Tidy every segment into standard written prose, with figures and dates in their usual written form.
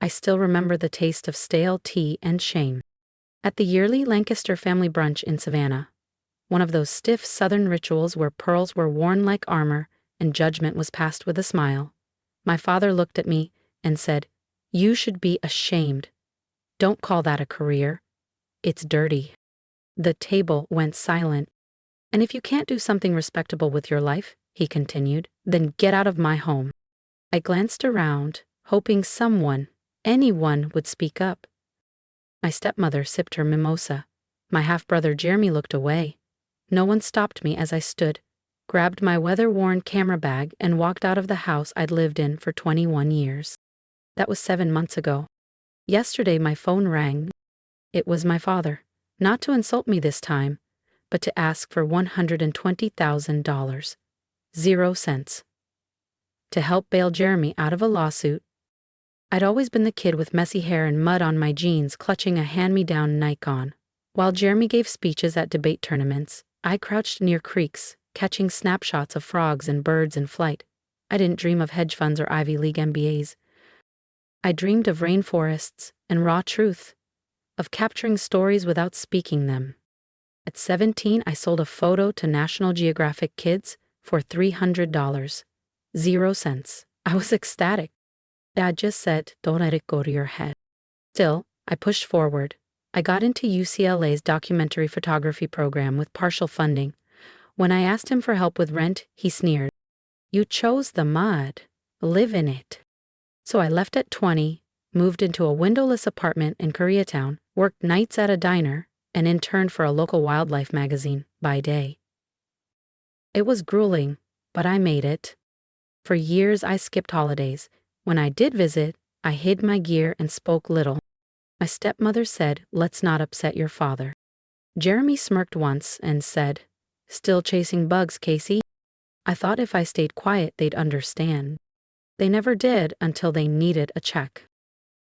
I still remember the taste of stale tea and shame. At the yearly Lancaster family brunch in Savannah, one of those stiff Southern rituals where pearls were worn like armor and judgment was passed with a smile, my father looked at me and said, "You should be ashamed. Don't call that a career. It's dirty." The table went silent. "And if you can't do something respectable with your life," he continued, "then get out of my home." I glanced around, hoping someone, anyone, would speak up. My stepmother sipped her mimosa. My half-brother Jeremy looked away. No one stopped me as I stood, grabbed my weather-worn camera bag, and walked out of the house I'd lived in for 21 years. That was 7 months ago. Yesterday my phone rang. It was my father, not to insult me this time, but to ask for $120,000. 0 cents. To help bail Jeremy out of a lawsuit. I'd always been the kid with messy hair and mud on my jeans, clutching a hand-me-down Nikon. While Jeremy gave speeches at debate tournaments, I crouched near creeks, catching snapshots of frogs and birds in flight. I didn't dream of hedge funds or Ivy League MBAs. I dreamed of rainforests and raw truth, of capturing stories without speaking them. At 17, I sold a photo to National Geographic Kids for $300. 0 cents. I was ecstatic. Dad just said, "Don't let it go to your head." Still, I pushed forward. I got into UCLA's documentary photography program with partial funding. When I asked him for help with rent, he sneered. "You chose the mud. Live in it." So I left at 20, moved into a windowless apartment in Koreatown, worked nights at a diner, and interned for a local wildlife magazine by day. It was grueling, but I made it. For years I skipped holidays. When I did visit, I hid my gear and spoke little. My stepmother said, "Let's not upset your father." Jeremy smirked once and said, "Still chasing bugs, Casey?" I thought if I stayed quiet, they'd understand. They never did until they needed a check.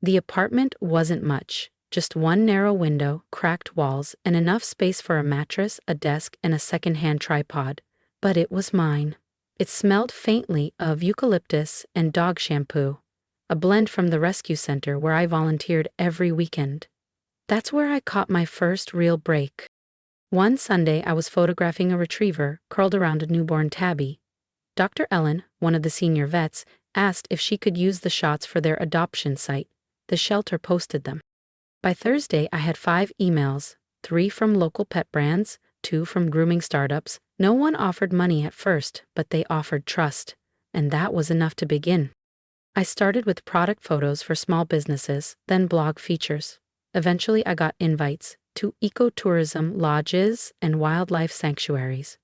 The apartment wasn't much, just one narrow window, cracked walls, and enough space for a mattress, a desk, and a second-hand tripod. But it was mine. It smelled faintly of eucalyptus and dog shampoo, a blend from the rescue center where I volunteered every weekend. That's where I caught my first real break. One Sunday, I was photographing a retriever curled around a newborn tabby. Dr. Ellen, one of the senior vets, asked if she could use the shots for their adoption site. The shelter posted them. By Thursday, I had 5 emails, 3 from local pet brands, 2 from grooming startups. No one offered money at first, but they offered trust, and that was enough to begin. I started with product photos for small businesses, then blog features. Eventually, I got invites to ecotourism lodges and wildlife sanctuaries.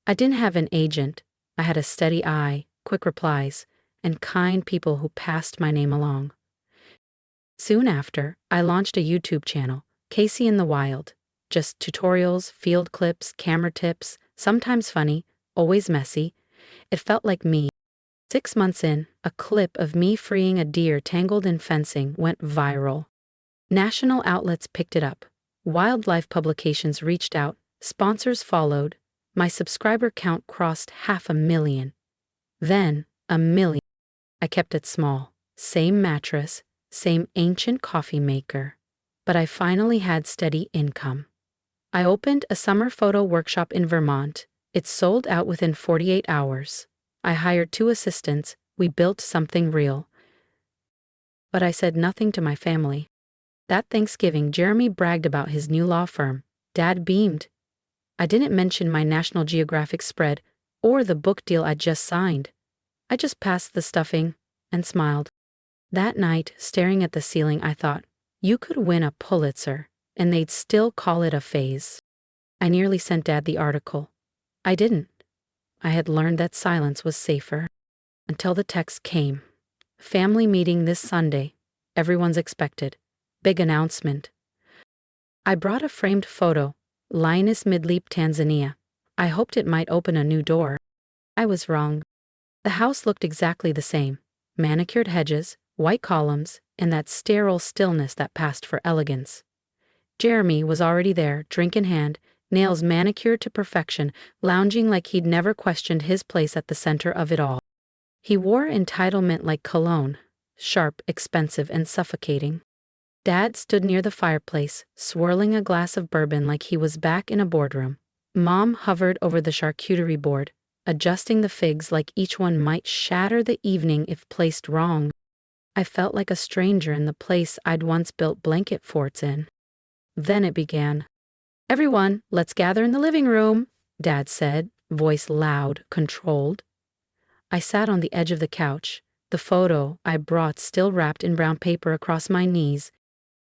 I didn't have an agent. I had a steady eye, quick replies, and kind people who passed my name along. Soon after, I launched a YouTube channel, Casey in the Wild. Just tutorials, field clips, camera tips, sometimes funny, always messy. It felt like me. 6 months in, a clip of me freeing a deer tangled in fencing went viral. National outlets picked it up. Wildlife publications reached out. Sponsors followed. My subscriber count crossed 500,000. Then, 1,000,000. I kept it small. Same mattress, same ancient coffee maker. But I finally had steady income. I opened a summer photo workshop in Vermont. It sold out within 48 hours. I hired 2 assistants. We built something real. But I said nothing to my family. That Thanksgiving, Jeremy bragged about his new law firm. Dad beamed. I didn't mention my National Geographic spread or the book deal I'd just signed. I just passed the stuffing and smiled. That night, staring at the ceiling, I thought, you could win a Pulitzer, and they'd still call it a phase. I nearly sent Dad the article. I didn't. I had learned that silence was safer. Until the text came. Family meeting this Sunday. Everyone's expected. Big announcement. I brought a framed photo. Lioness Midleap, Tanzania. I hoped it might open a new door. I was wrong. The house looked exactly the same. Manicured hedges, white columns, and that sterile stillness that passed for elegance. Jeremy was already there, drink in hand, nails manicured to perfection, lounging like he'd never questioned his place at the center of it all. He wore entitlement like cologne, sharp, expensive, and suffocating. Dad stood near the fireplace, swirling a glass of bourbon like he was back in a boardroom. Mom hovered over the charcuterie board, adjusting the figs like each one might shatter the evening if placed wrong. I felt like a stranger in the place I'd once built blanket forts in. Then it began. "Everyone, let's gather in the living room," Dad said, voice loud, controlled. I sat on the edge of the couch, the photo I brought still wrapped in brown paper across my knees.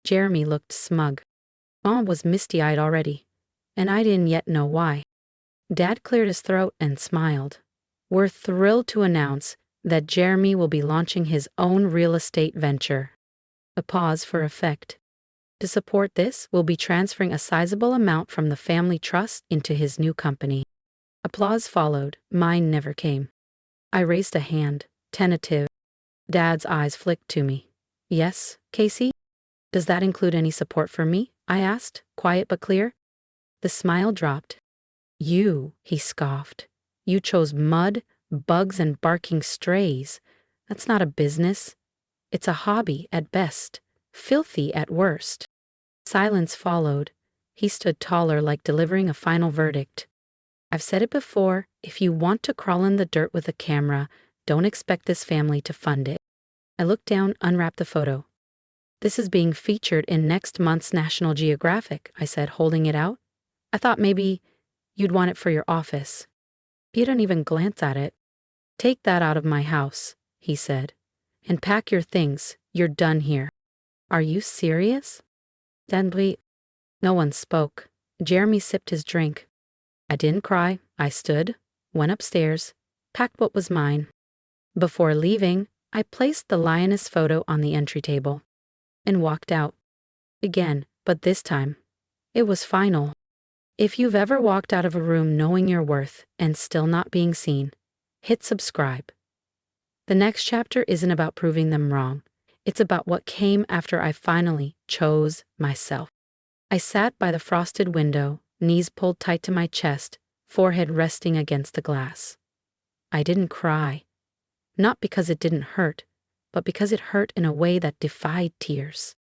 Jeremy looked smug. Mom was misty-eyed already, and I didn't yet know why. Dad cleared his throat and smiled. "We're thrilled to announce that Jeremy will be launching his own real estate venture." A pause for effect. "To support this, we'll be transferring a sizable amount from the family trust into his new company." Applause followed. Mine never came. I raised a hand, tentative. Dad's eyes flicked to me. "Yes, Casey? Does that include any support for me?" I asked, quiet but clear. The smile dropped. "You," he scoffed. "You chose mud, bugs, and barking strays. That's not a business. It's a hobby at best, filthy at worst." Silence followed. He stood taller, like delivering a final verdict. "I've said it before, if you want to crawl in the dirt with a camera, don't expect this family to fund it." I looked down, unwrapped the photo. "This is being featured in next month's National Geographic," I said, holding it out. "I thought maybe you'd want it for your office." He didn't even glance at it. "Take that out of my house," he said, "and pack your things. You're done here." "Are you serious?" Then no one spoke. Jeremy sipped his drink. I didn't cry. I stood, went upstairs, packed what was mine. Before leaving, I placed the lioness photo on the entry table and walked out. Again, but this time, it was final. If you've ever walked out of a room knowing your worth and still not being seen, hit subscribe. The next chapter isn't about proving them wrong. It's about what came after I finally chose myself. I sat by the frosted window, knees pulled tight to my chest, forehead resting against the glass. I didn't cry. Not because it didn't hurt, but because it hurt in a way that defied tears.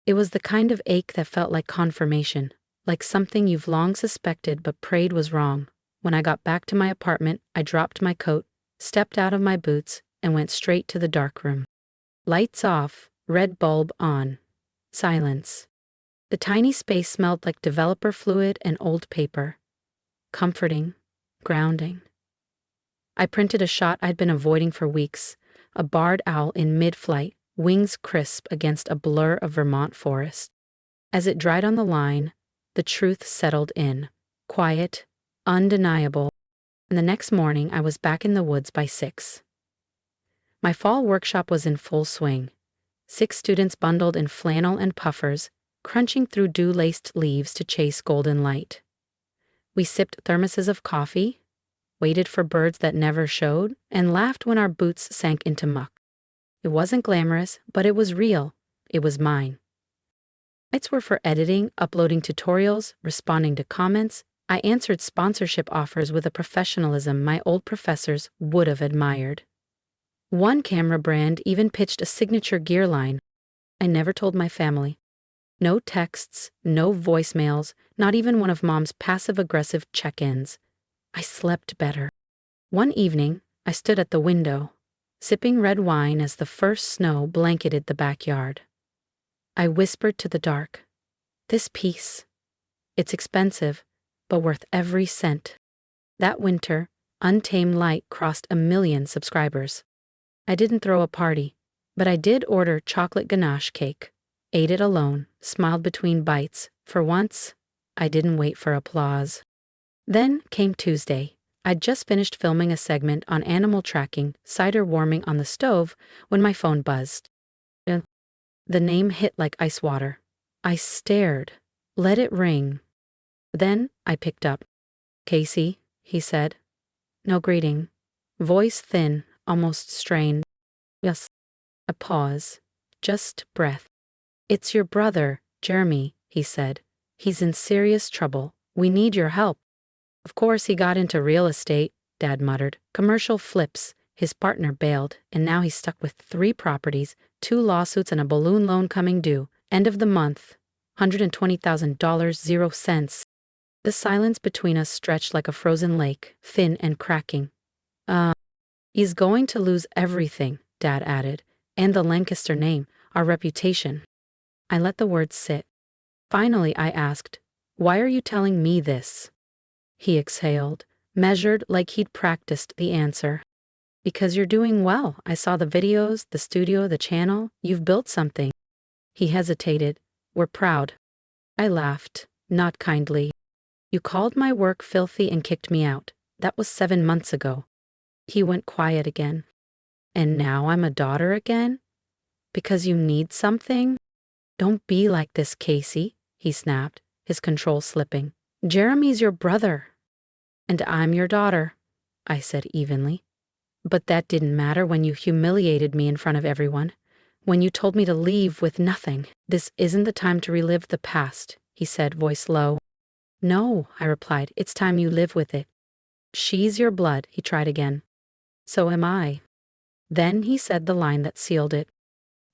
It was the kind of ache that felt like confirmation, like something you've long suspected but prayed was wrong. When I got back to my apartment, I dropped my coat, stepped out of my boots, and went straight to the darkroom. Lights off, red bulb on. Silence. The tiny space smelled like developer fluid and old paper. Comforting, grounding. I printed a shot I'd been avoiding for weeks, a barred owl in mid-flight, wings crisp against a blur of Vermont forest. As it dried on the line, the truth settled in, quiet, undeniable, and the next morning I was back in the woods by 6. My fall workshop was in full swing. 6 students bundled in flannel and puffers, crunching through dew-laced leaves to chase golden light. We sipped thermoses of coffee, waited for birds that never showed, and laughed when our boots sank into muck. It wasn't glamorous, but it was real. It was mine. Nights were for editing, uploading tutorials, responding to comments. I answered sponsorship offers with a professionalism my old professors would have admired. One camera brand even pitched a signature gear line. I never told my family. No texts, no voicemails, not even one of Mom's passive-aggressive check-ins. I slept better. One evening, I stood at the window, sipping red wine as the first snow blanketed the backyard. I whispered to the dark, "This peace. It's expensive, but worth every cent." That winter, Untamed Light crossed 1 million subscribers. I didn't throw a party, but I did order chocolate ganache cake, ate it alone, smiled between bites. For once, I didn't wait for applause. Then came Tuesday. I'd just finished filming a segment on animal tracking, cider warming on the stove, when my phone buzzed. The name hit like ice water. I stared, let it ring. Then I picked up. "Casey," he said. No greeting. Voice thin, almost strained. "Yes." A pause. Just breath. "It's your brother, Jeremy," he said. "He's in serious trouble. We need your help." Of course he got into real estate, Dad muttered. "Commercial flips." His partner bailed, and now he's stuck with 3 properties, 2 lawsuits, and a balloon loan coming due. End of the month. $120,000, 0 cents. The silence between us stretched like a frozen lake, thin and cracking. He's going to lose everything, Dad added, and the Lancaster name, our reputation. I let the words sit. Finally, I asked, "Why are you telling me this?" He exhaled, measured like he'd practiced the answer. "Because you're doing well. I saw the videos, the studio, the channel. You've built something." He hesitated. "We're proud." I laughed, not kindly. "You called my work filthy and kicked me out. That was 7 months ago." He went quiet again. "And now I'm a daughter again? Because you need something?" "Don't be like this, Casey," he snapped, his control slipping. "Jeremy's your brother." "And I'm your daughter," I said evenly. "But that didn't matter when you humiliated me in front of everyone. When you told me to leave with nothing. This isn't the time to relive the past," he said, voice low. "No," I replied, "it's time you live with it." "She's your blood," he tried again. "So am I." Then he said the line that sealed it.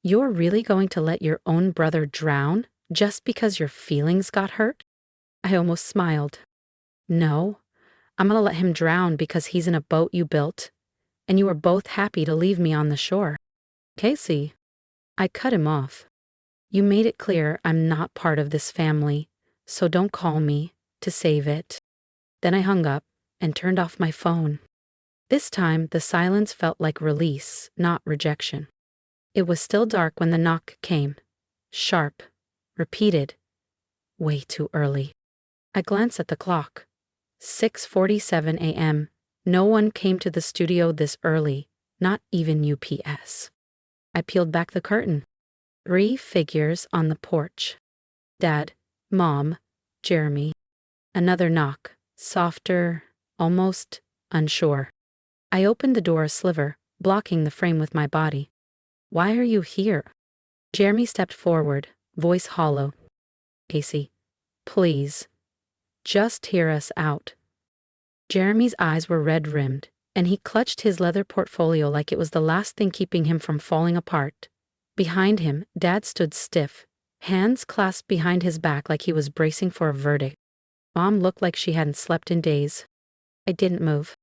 "You're really going to let your own brother drown just because your feelings got hurt?" I almost smiled. "No, I'm gonna let him drown because he's in a boat you built, and you were both happy to leave me on the shore." "Casey." I cut him off. "You made it clear I'm not part of this family, so don't call me to save it." Then I hung up and turned off my phone. This time, the silence felt like release, not rejection. It was still dark when the knock came. Sharp. Repeated. Way too early. I glanced at the clock. 6:47 a.m. No one came to the studio this early, not even UPS. I peeled back the curtain. 3 figures on the porch. Dad, Mom, Jeremy. Another knock, softer, almost unsure. I opened the door a sliver, blocking the frame with my body. "Why are you here?" Jeremy stepped forward, voice hollow. "Casey, please, just hear us out." Jeremy's eyes were red-rimmed, and he clutched his leather portfolio like it was the last thing keeping him from falling apart. Behind him, Dad stood stiff, hands clasped behind his back like he was bracing for a verdict. Mom looked like she hadn't slept in days. I didn't move.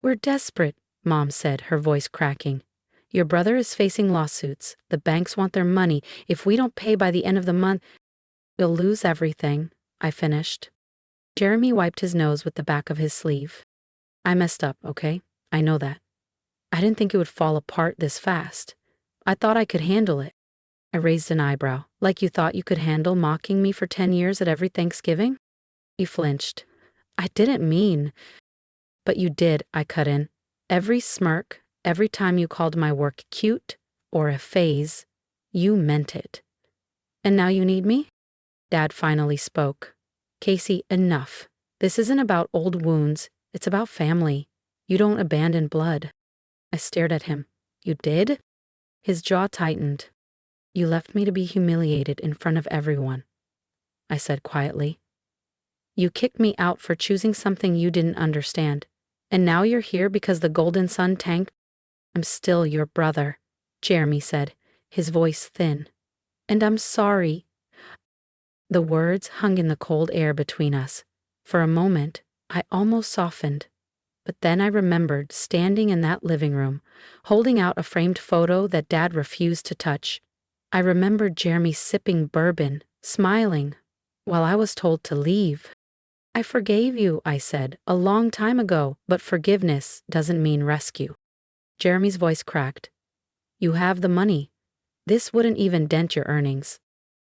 "We're desperate," Mom said, her voice cracking. "Your brother is facing lawsuits. The banks want their money. If we don't pay by the end of the month, we'll lose everything," I finished. Jeremy wiped his nose with the back of his sleeve. "I messed up, okay? I know that. I didn't think it would fall apart this fast. I thought I could handle it." I raised an eyebrow. "Like you thought you could handle mocking me for 10 years at every Thanksgiving?" He flinched. "I didn't mean—" "But you did," I cut in. "Every smirk, every time you called my work cute or a phase, you meant it. And now you need me?" Dad finally spoke. "Casey, enough. This isn't about old wounds. It's about family. You don't abandon blood." I stared at him. "You did?" His jaw tightened. "You left me to be humiliated in front of everyone," I said quietly. "You kicked me out for choosing something you didn't understand. And now you're here because the Golden Sun tanked." "I'm still your brother," Jeremy said, his voice thin. "And I'm sorry." The words hung in the cold air between us. For a moment, I almost softened. But then I remembered standing in that living room, holding out a framed photo that Dad refused to touch. I remembered Jeremy sipping bourbon, smiling, while I was told to leave. "I forgave you," I said, "a long time ago, but forgiveness doesn't mean rescue." Jeremy's voice cracked. "You have the money. This wouldn't even dent your earnings."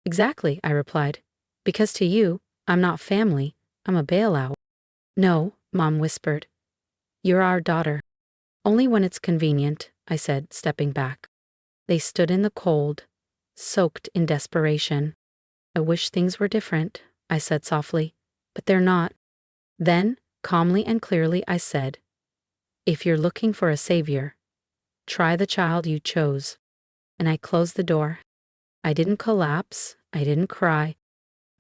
"Exactly," I replied. "Because to you, I'm not family, I'm a bailout." "No," Mom whispered. "You're our daughter." "Only when it's convenient," I said, stepping back. They stood in the cold, soaked in desperation. "I wish things were different," I said softly, "but they're not." Then, calmly and clearly, I said, "If you're looking for a savior, try the child you chose." And I closed the door. I didn't collapse. I didn't cry.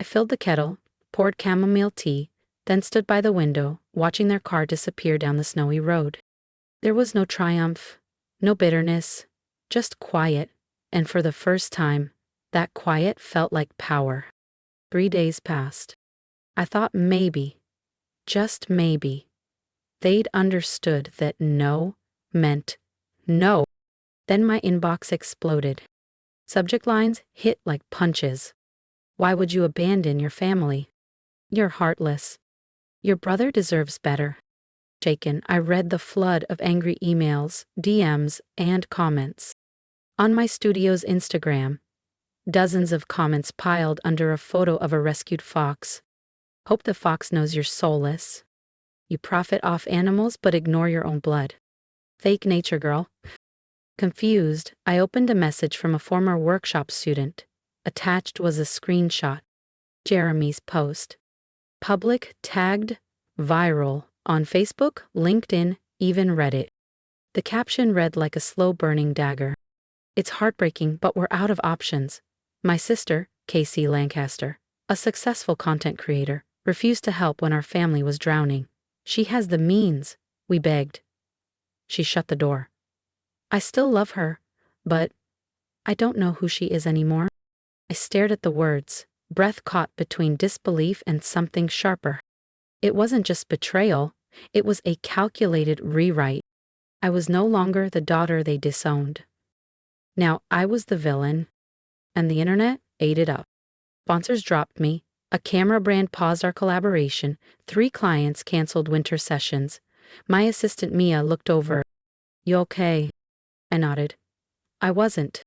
I filled the kettle, poured chamomile tea, then stood by the window, watching their car disappear down the snowy road. There was no triumph, no bitterness, just quiet, and for the first time, that quiet felt like power. 3 days passed. I thought maybe, just maybe, they'd understood that no meant no. Then my inbox exploded. Subject lines hit like punches. Why would you abandon your family? You're heartless. Your brother deserves better. Shaken, I read the flood of angry emails, DMs, and comments. On my studio's Instagram, dozens of comments piled under a photo of a rescued fox. Hope the fox knows you're soulless. You profit off animals but ignore your own blood. Fake nature girl. Confused, I opened a message from a former workshop student. Attached was a screenshot. Jeremy's post. Public, tagged, viral, on Facebook, LinkedIn, even Reddit. The caption read like a slow-burning dagger. It's heartbreaking, but we're out of options. My sister, Casey Lancaster, a successful content creator, refused to help when our family was drowning. She has the means, we begged. She shut the door. I still love her, but I don't know who she is anymore. I stared at the words, breath caught between disbelief and something sharper. It wasn't just betrayal, it was a calculated rewrite. I was no longer the daughter they disowned. Now I was the villain, and the internet ate it up. Sponsors dropped me, a camera brand paused our collaboration, 3 clients canceled winter sessions. My assistant Mia looked over. You okay? I nodded. I wasn't.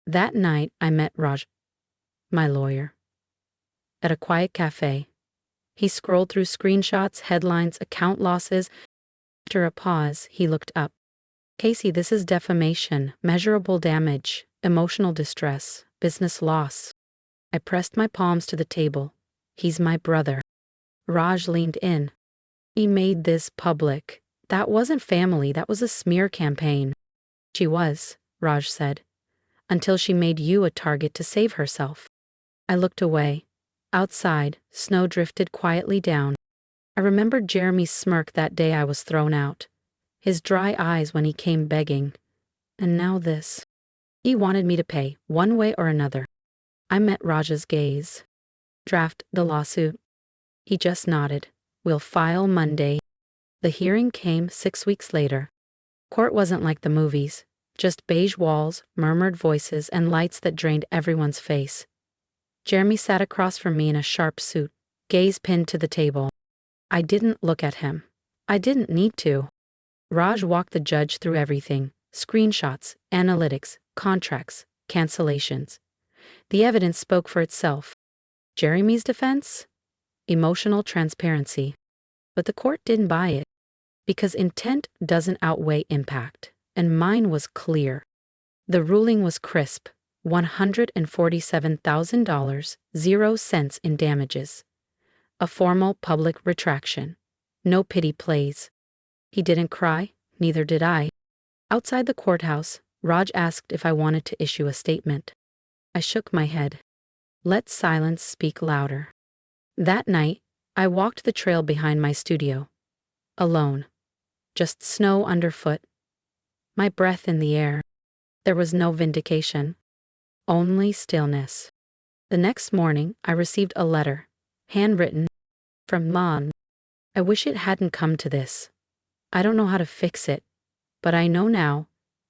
That night I met Raj, my lawyer, at a quiet cafe. He scrolled through screenshots, headlines, account losses. After a pause, he looked up. Casey, this is defamation, measurable damage, emotional distress, business loss. I pressed my palms to the table. He's my brother. Raj leaned in. He made this public. That wasn't family, that was a smear campaign. She was, Raj said, until she made you a target to save herself. I looked away. Outside, snow drifted quietly down. I remembered Jeremy's smirk that day I was thrown out, his dry eyes when he came begging. And now this. He wanted me to pay, one way or another. I met Raj's gaze. Draft the lawsuit. He just nodded. We'll file Monday. The hearing came 6 weeks later. Court wasn't like the movies, just beige walls, murmured voices, and lights that drained everyone's face. Jeremy sat across from me in a sharp suit, gaze pinned to the table. I didn't look at him. I didn't need to. Raj walked the judge through everything: screenshots, analytics, contracts, cancellations. The evidence spoke for itself. Jeremy's defense? Emotional transparency. But the court didn't buy it, because intent doesn't outweigh impact, and mine was clear. The ruling was crisp: $147,000, 0 cents in damages. A formal public retraction. No pity plays. He didn't cry, neither did I. Outside the courthouse, Raj asked if I wanted to issue a statement. I shook my head. Let silence speak louder. That night, I walked the trail behind my studio. Alone. Just snow underfoot. My breath in the air. There was no vindication. Only stillness. The next morning, I received a letter, handwritten, from Mom. I wish it hadn't come to this. I don't know how to fix it, but I know now,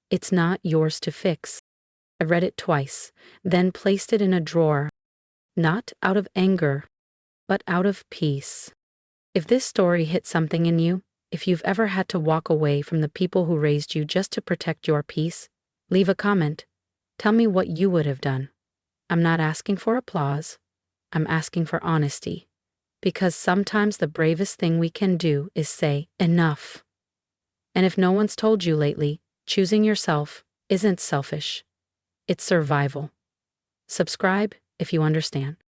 it's not yours to fix. I read it twice, then placed it in a drawer, not out of anger, but out of peace. If this story hit something in you, if you've ever had to walk away from the people who raised you just to protect your peace, leave a comment. Tell me what you would have done. I'm not asking for applause. I'm asking for honesty. Because sometimes the bravest thing we can do is say, enough. And if no one's told you lately, choosing yourself isn't selfish. It's survival. Subscribe if you understand.